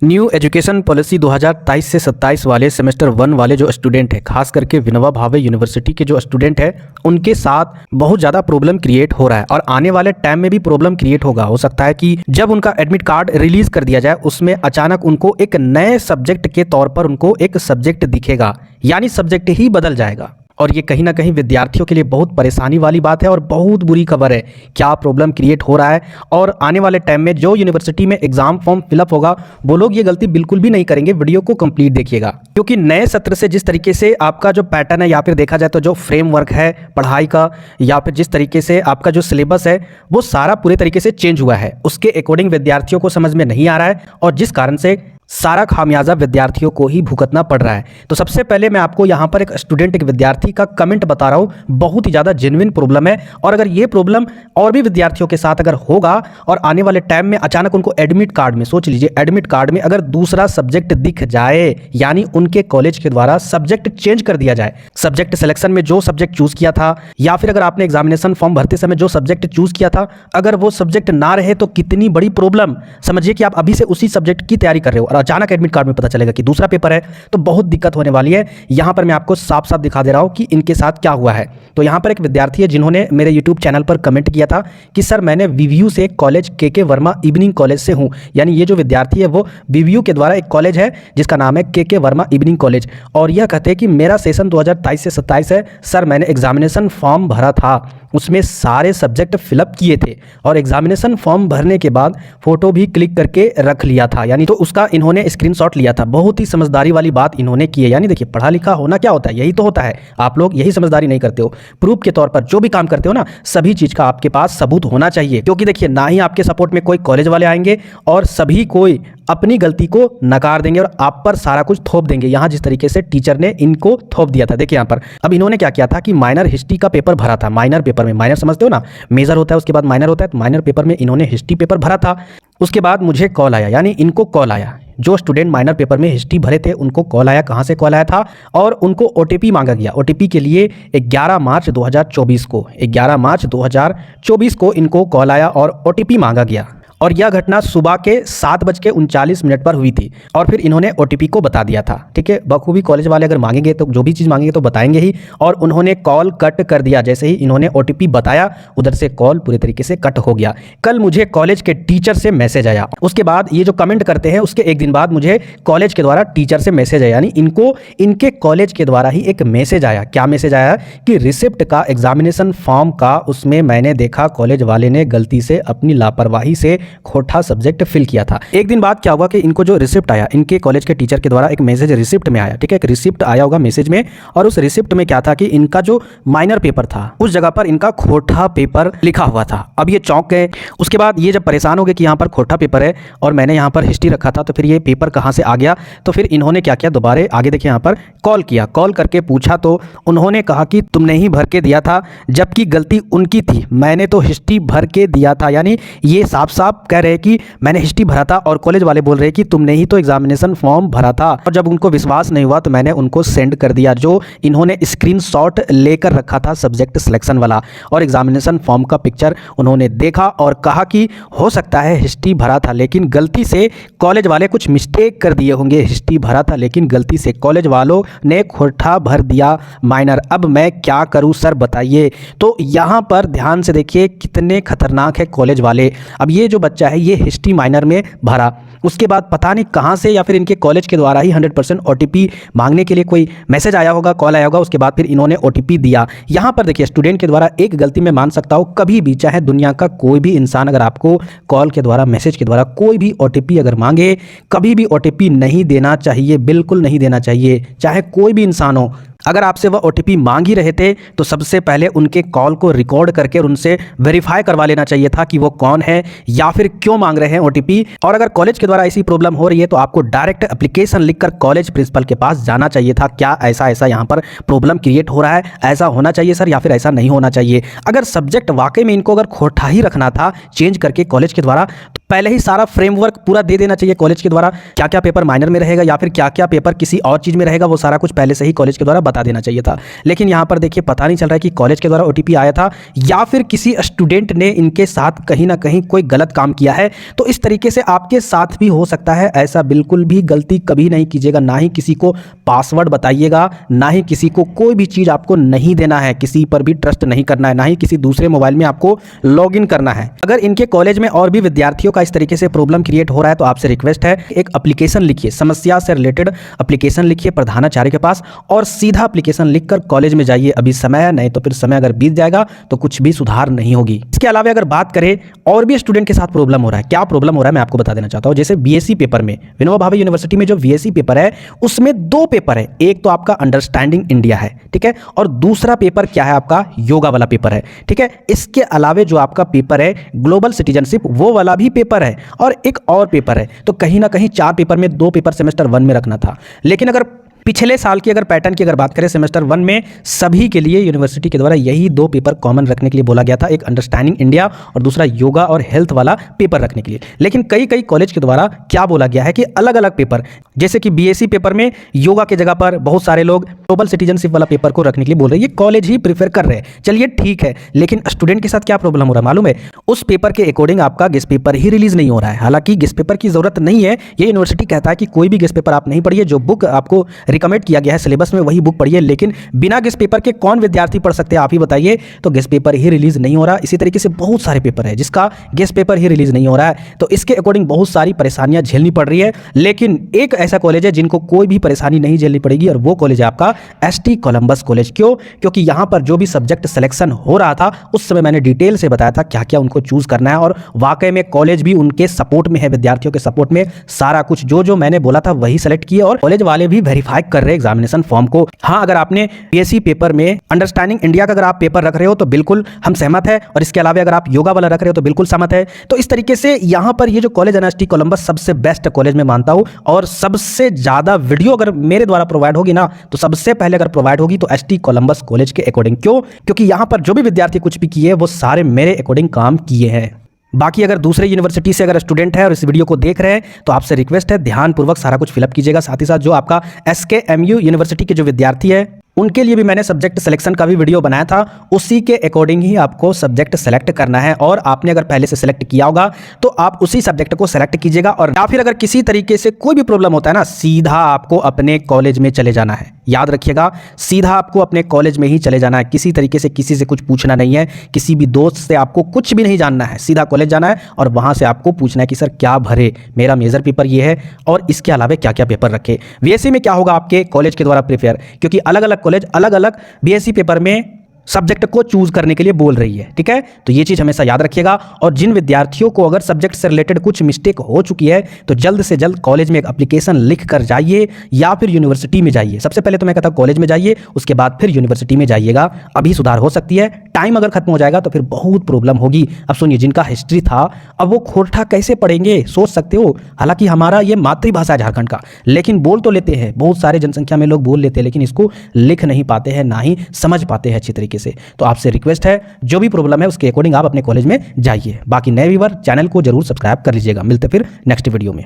New education policy 2023 से 27 वाले semester 1 वाले जो स्टूडेंट है, खास करके विनोबा भावे यूनिवर्सिटी के जो स्टूडेंट है, उनके साथ बहुत ज़्यादा प्रॉब्लम क्रिएट हो रहा है और आने वाले टाइम में भी प्रॉब्लम क्रिएट होगा। हो सकता है कि जब उनका एडमिट कार्ड रिलीज कर दिया जाए, उसमें अचानक उनको एक नए सब्जेक्ट के तौर पर उनको एक सब्जेक्ट दिखेगा, यानी सब्जेक्ट ही बदल जाएगा। और ये कहीं ना कहीं विद्यार्थियों के लिए बहुत परेशानी वाली बात है और बहुत बुरी खबर है। क्या प्रॉब्लम क्रिएट हो रहा है और आने वाले टाइम में जो यूनिवर्सिटी में एग्जाम फॉर्म फिलअप होगा, वो लोग ये गलती बिल्कुल भी नहीं करेंगे। वीडियो को कंप्लीट देखिएगा, क्योंकि नए सत्र से जिस तरीके से आपका जो पैटर्न है या फिर देखा जाए तो जो फ्रेमवर्क है पढ़ाई का, या फिर जिस तरीके से आपका जो सिलेबस है, वो सारा पूरे तरीके से चेंज हुआ है। उसके अकॉर्डिंग विद्यार्थियों को समझ में नहीं आ रहा है और जिस कारण से सारा खामियाजा विद्यार्थियों को ही भुगतना पड़ रहा है। तो सबसे पहले मैं आपको यहाँ पर एक स्टूडेंट, एक विद्यार्थी का कमेंट बता रहा हूँ। बहुत ही ज़्यादा जेन्युइन प्रॉब्लम है और अगर ये प्रॉब्लम और भी विद्यार्थियों के साथ अगर होगा और आने वाले टाइम में अचानक उनको एडमिट कार्ड में, सोच लीजिए एडमिट कार्ड में अगर दूसरा सब्जेक्ट दिख जाए, यानी उनके कॉलेज के द्वारा सब्जेक्ट चेंज कर दिया जाए, सब्जेक्ट सिलेक्शन में जो सब्जेक्ट चूज किया था या फिर अगर आपने एग्जामिनेशन फॉर्म भरते समय जो सब्जेक्ट चूज किया था, अगर वो सब्जेक्ट ना रहे तो कितनी बड़ी प्रॉब्लम। समझिए कि आप अभी से उसी सब्जेक्ट की तैयारी कर रहे हो और अचानक एडमिट कार्ड में पता चलेगा कि दूसरा पेपर है, तो बहुत दिक्कत होने वाली है। यहां पर मैं आपको साफ साफ दिखा दे रहा हूं कि इनके साथ क्या हुआ है। तो यहां पर एक विद्यार्थी है जिन्होंने मेरे YouTube चैनल पर कमेंट किया था कि सर मैंने वीवीयू से कॉलेज के वर्मा इवनिंग कॉलेज से हूं। यानी ये जो विद्यार्थी है वो वीवीयू के द्वारा एक कॉलेज है जिसका नाम है के वर्मा इवनिंग कॉलेज, और यह कहते हैं कि मेरा सेशन 2023 से 27 है सर, मैंने एग्जामिनेशन फॉर्म भरा था, उसमें सारे सब्जेक्ट फिलअप किए थे और एग्जामिनेशन फॉर्म भरने के बाद फोटो भी क्लिक करके रख लिया था, यानी तो उसका इन्होंने स्क्रीनशॉट लिया था। बहुत ही समझदारी वाली बात इन्होंने की है। यानी देखिए, पढ़ा लिखा होना क्या होता है, यही तो होता है। आप लोग यही समझदारी नहीं करते हो। प्रूफ के तौर पर जो भी काम करते हो ना, सभी चीज का आपके पास सबूत होना चाहिए, क्योंकि देखिए ना ही आपके सपोर्ट में कोई कॉलेज वाले आएंगे और सभी कोई अपनी गलती को नकार देंगे और आप पर सारा कुछ थोप देंगे। यहां जिस तरीके से टीचर ने इनको थोप दिया था, देखिए यहां पर अब इन्होंने क्या किया था कि माइनर हिस्ट्री का पेपर भरा था। माइनर पेपर में, माइनर समझते हो ना, मेजर होता है उसके बाद माइनर होता है, तो माइनर पेपर में इन्होंने हिस्ट्री पेपर भरा था। उसके बाद मुझे कॉल आया, यानी इनको कॉल आया, जो स्टूडेंट माइनर पेपर में हिस्ट्री भरे थे उनको कॉल आया। कहां से कॉल आया था? और उनको ओटीपी मांगा गया। ओटीपी के लिए 11 मार्च 2024 को 11 मार्च 2024 को इनको कॉल आया और ओटीपी मांगा गया। और यह घटना सुबह के 7:39 पर हुई थी और फिर इन्होंने ओटीपी को बता दिया था। ठीक है, बखूबी कॉलेज वाले अगर मांगेंगे तो जो भी चीज़ मांगेंगे तो बताएंगे ही, और उन्होंने कॉल कट कर दिया। जैसे ही इन्होंने ओटीपी बताया, उधर से कॉल पूरे तरीके से कट हो गया। कल मुझे कॉलेज के टीचर से मैसेज आया, उसके बाद ये जो कमेंट करते हैं उसके एक दिन बाद मुझे कॉलेज के द्वारा टीचर से मैसेज आया, यानी इनको इनके कॉलेज के द्वारा ही एक मैसेज आया। क्या मैसेज आया? कि रिसिप्ट का, एग्जामिनेशन फॉर्म का, उसमें मैंने देखा कॉलेज वाले ने गलती से अपनी लापरवाही से खोटा सब्जेक्ट फिल किया था। एक दिन बाद क्या हुआ कि इनको जो रिसिप्ट आया, इनके कॉलेज के टीचर के द्वारा एक मैसेज रिसिप्ट में आया। ठीक है, एक रिसिप्ट आया होगा मैसेज में, और उस रिसिप्ट में क्या था कि इनका जो माइनर पेपर था उस जगह पर इनका खोटा पेपर लिखा हुआ था। अब ये चौंक गए। उसके बाद ये जब परेशान हो गए कि यहाँ पर खोटा पेपर है और मैंने यहाँ पर हिस्ट्री रखा था, तो फिर ये पेपर कहाँ से आ गया? तो फिर इन्होंने क्या किया, दोबारा आगे देखिए यहाँ पर कॉल किया। कॉल करके पूछा तो उन्होंने कहा कि तुमने ही भर के दिया था, जबकि गलती उनकी थी, मैंने तो हिस्ट्री भर के दिया था। यानी ये साफ साफ कह रहे कि मैंने हिस्ट्री भरा था और कॉलेज वाले बोल रहे कि तुमने ही तो एग्जामिनेशन फॉर्म भरा था। और जब उनको विश्वास नहीं हुआ तो मैंने उनको सेंड कर दिया जो इन्होंने स्क्रीनशॉट लेकर रखा था सब्जेक्ट सिलेक्शन वाला, और एग्जामिनेशन फॉर्म का पिक्चर उन्होंने देखा और कहा कि हो सकता है हिस्ट्री भरा था, लेकिन गलती से कॉलेज वाले कुछ मिस्टेक कर दिए होंगे। हिस्ट्री भरा था लेकिन गलती से कॉलेज वालों ने खोटा भर दिया माइनर। अब मैं क्या करूं सर, बताइए। तो यहाँ पर ध्यान से देखिए कितने खतरनाक है कॉलेज वाले। अब ये जो बच्चा है ये हिस्ट्री माइनर में भरा, उसके बाद पता नहीं कहां से या फिर इनके कॉलेज के द्वारा ही 100% ओटीपी मांगने के लिए कोई मैसेज आया होगा, कॉल आया होगा, उसके बाद फिर इन्होंने ओटीपी दिया। यहां पर देखिए स्टूडेंट के द्वारा एक गलती मैं मान सकता हूं, कभी भी चाहे दुनिया का कोई भी इंसान अगर आपको कॉल के द्वारा, मैसेज के द्वारा कोई भी ओटीपी अगर मांगे, कभी भी ओटीपी नहीं देना चाहिए, बिल्कुल नहीं देना चाहिए, चाहे कोई भी इंसान हो। अगर आपसे वह ओटीपी मांग ही रहे थे तो सबसे पहले उनके कॉल को रिकॉर्ड करके और उनसे वेरीफाई करवा लेना चाहिए था कि वो कौन है या फिर क्यों मांग रहे हैं ओटीपी। और अगर कॉलेज के द्वारा ऐसी प्रॉब्लम हो रही है तो आपको डायरेक्ट एप्लीकेशन लिखकर कॉलेज प्रिंसिपल के पास जाना चाहिए था। क्या ऐसा ऐसा यहाँ पर प्रॉब्लम क्रिएट हो रहा है, ऐसा होना चाहिए सर या फिर ऐसा नहीं होना चाहिए। अगर सब्जेक्ट वाकई में इनको अगर खोटा ही रखना था चेंज करके कॉलेज के द्वारा, पहले ही सारा फ्रेमवर्क पूरा दे देना चाहिए कॉलेज के द्वारा। क्या क्या पेपर माइनर में रहेगा या फिर क्या क्या पेपर किसी और चीज़ में रहेगा, वो सारा कुछ पहले से ही कॉलेज के द्वारा बता देना चाहिए था। लेकिन यहाँ पर देखिए पता नहीं चल रहा है कि कॉलेज के द्वारा ओटीपी आया था या फिर किसी स्टूडेंट ने इनके साथ कहीं ना कहीं कोई गलत काम किया है। तो इस तरीके से आपके साथ भी हो सकता है। ऐसा बिल्कुल भी गलती कभी नहीं कीजिएगा, ना ही किसी को पासवर्ड बताइएगा, ना ही किसी को कोई भी चीज़ आपको नहीं देना है, किसी पर भी ट्रस्ट नहीं करना है, ना ही किसी दूसरे मोबाइल में आपको लॉगिन करना है। अगर इनके कॉलेज में और भी विद्यार्थियों का इस तरीके से प्रॉब्लम क्रिएट हो रहा है तो आपसे रिक्वेस्ट है, एक एप्लीकेशन लिखिए, समस्या से रिलेटेड एप्लीकेशन लिखिए प्रधानाचार्य के पास और सीधा एप्लीकेशन लिखकर कॉलेज में जाइए। अभी समय है, नहीं तो फिर समय अगर बीत जाएगा तो कुछ भी सुधार नहीं होगी। इसके अलावा अगर बात करें और भी स्टूडेंट के साथ प्रॉब्लम हो रहा है, क्या प्रॉब्लम हो रहा है मैं आपको बता देना चाहता हूं। जैसे बीएससी पेपर में, विनोबा भावे यूनिवर्सिटी में जो बीएससी पेपर है उसमें 2 पेपर है। एक तो आपका अंडरस्टैंडिंग इंडिया है, ठीक है, और दूसरा पेपर क्या है आपका योगा वाला पेपर है, ठीक है। इसके अलावा जो आपका पेपर है ग्लोबल सिटीजनशिप, वो वाला भी पेपर है और एक और पेपर है। तो कहीं ना कहीं 4 पेपर में 2 पेपर सेमेस्टर 1 में रखना था। लेकिन अगर पिछले साल की अगर पैटर्न की अगर बात करें, सेमेस्टर 1 में सभी के लिए यूनिवर्सिटी के द्वारा यही 2 पेपर कॉमन रखने के लिए बोला गया था, एक अंडरस्टैंडिंग इंडिया और दूसरा योगा और हेल्थ वाला पेपर रखने के लिए। लेकिन कई कॉलेज के द्वारा क्या बोला गया है कि अलग अलग पेपर, जैसे कि बीएससी पेपर में योगा की जगह पर बहुत सारे लोग ग्लोबल सिटीजनशिप वाला पेपर को रखने के लिए बोल रहे हैं। ये कॉलेज ही प्रीफर कर रहे हैं, चलिए ठीक है। लेकिन स्टूडेंट के साथ क्या प्रॉब्लम हो रहा है मालूम है, उस पेपर के अकॉर्डिंग आपका गेस्ट पेपर ही रिलीज नहीं हो रहा है। हालांकि गेस्ट पेपर की जरूरत नहीं है, ये यूनिवर्सिटी कहता है कि कोई भी गेस्ट पेपर आप नहीं पढ़िए, जो बुक आपको रिकमेंड किया गया है बस में वही बुक पढ़िए। लेकिन बिना गेस्ट पेपर के कौन विद्यार्थी पढ़ सकते हैं आप ही बताइए। तो गेस्ट पेपर ही रिलीज नहीं हो रहा। इसी तरीके से बहुत सारे पेपर है जिसका गेस्ट पेपर ही रिलीज नहीं हो रहा है। तो इसके अकॉर्डिंग बहुत सारी परेशानियां झेलनी पड़ रही है। लेकिन एक ऐसा कॉलेज है जिनको कोई भी परेशानी नहीं झेलनी पड़ेगी और वो कॉलेज है आपका एसटी कोलंबस कॉलेज। क्यों? क्योंकि यहां पर जो भी सब्जेक्ट सिलेक्शन हो रहा था उस समय मैंने डिटेल से बताया था क्या क्या उनको चूज करना है और वाकई में कॉलेज भी उनके सपोर्ट में है, विद्यार्थियों के सपोर्ट में। सारा कुछ जो मैंने बोला था वही सेलेक्ट किए और कॉलेज वाले भी वेरीफाई कर रहे हैं एग्जामिनेशन फॉर्म को। हाँ, अगर आपने बीएससी पेपर में अंडरस्टैंडिंग इंडिया का अगर आप पेपर रख रहे हो तो बिल्कुल हम सहमत है, और इसके अलावा अगर आप योगा वाला रख रहे हो तो बिल्कुल सहमत है। तो इस तरीके से यहां पर ये जो कॉलेज है एसटी कोलंबस सबसे बेस्ट कॉलेज में मानता हूं, और सबसे ज्यादा वीडियो अगर मेरे द्वारा प्रोवाइड होगी ना तो सबसे पहले अगर प्रोवाइड होगी तो एसटी कोलंबस कॉलेज के अकॉर्डिंग। क्यों? क्योंकि यहां पर जो भी विद्यार्थी कुछ भी किए वो सारे मेरे अकॉर्डिंग काम किए हैं। बाकी अगर दूसरे यूनिवर्सिटी से अगर स्टूडेंट है और इस वीडियो को देख रहे हैं तो आपसे रिक्वेस्ट है ध्यानपूर्वक सारा कुछ फिलअप कीजिएगा। साथ ही साथ जो आपका एसकेएमयू यूनिवर्सिटी के जो विद्यार्थी है उनके लिए भी मैंने सब्जेक्ट सिलेक्शन का भी वीडियो बनाया था, उसी के अकॉर्डिंग ही आपको सब्जेक्ट सेलेक्ट करना है। और आपने अगर पहले से सेलेक्ट किया होगा तो आप उसी सब्जेक्ट को सेलेक्ट कीजिएगा। और या फिर अगर किसी तरीके से कोई भी प्रॉब्लम होता है ना, सीधा आपको अपने कॉलेज में चले जाना है। याद रखिएगा, सीधा आपको अपने कॉलेज में ही चले जाना है। किसी तरीके से किसी से कुछ पूछना नहीं है, किसी भी दोस्त से आपको कुछ भी नहीं जानना है। सीधा कॉलेज जाना है और वहां से आपको पूछना है कि सर क्या भरे, मेरा मेजर पेपर ये है और इसके अलावा क्या क्या पेपर रखे। बीएससी में क्या होगा आपके कॉलेज के द्वारा प्रिपेयर, क्योंकि अलग अलग कॉलेज अलग अलग बीएससी पेपर में सब्जेक्ट को चूज करने के लिए बोल रही है, ठीक है। तो ये चीज हमेशा याद रखिएगा। और जिन विद्यार्थियों को अगर सब्जेक्ट से रिलेटेड कुछ मिस्टेक हो चुकी है तो जल्द से जल्द कॉलेज में एक एप्लीकेशन लिख कर जाइए या फिर यूनिवर्सिटी में जाइए। सबसे पहले तो मैं कहता हूं कॉलेज में जाइए, उसके बाद फिर यूनिवर्सिटी में जाइएगा, अभी सुधार हो सकती है। टाइम अगर खत्म हो जाएगा तो फिर बहुत प्रॉब्लम होगी। अब सुनिए, जिनका हिस्ट्री था अब वो खोरठा कैसे पढ़ेंगे, सोच सकते हो। हालांकि हमारा ये मातृभाषा है झारखंड का, लेकिन बोल तो लेते हैं, बहुत सारे जनसंख्या में लोग बोल लेते हैं, लेकिन इसको लिख नहीं पाते हैं, ना ही समझ पाते हैं अच्छी तरीके से। तो आपसे रिक्वेस्ट है, जो भी प्रॉब्लम है उसके अकॉर्डिंग आप अपने कॉलेज में जाइए। बाकी नए व्यूअर चैनल को जरूर सब्सक्राइब कर लीजिएगा। मिलते फिर नेक्स्ट वीडियो में।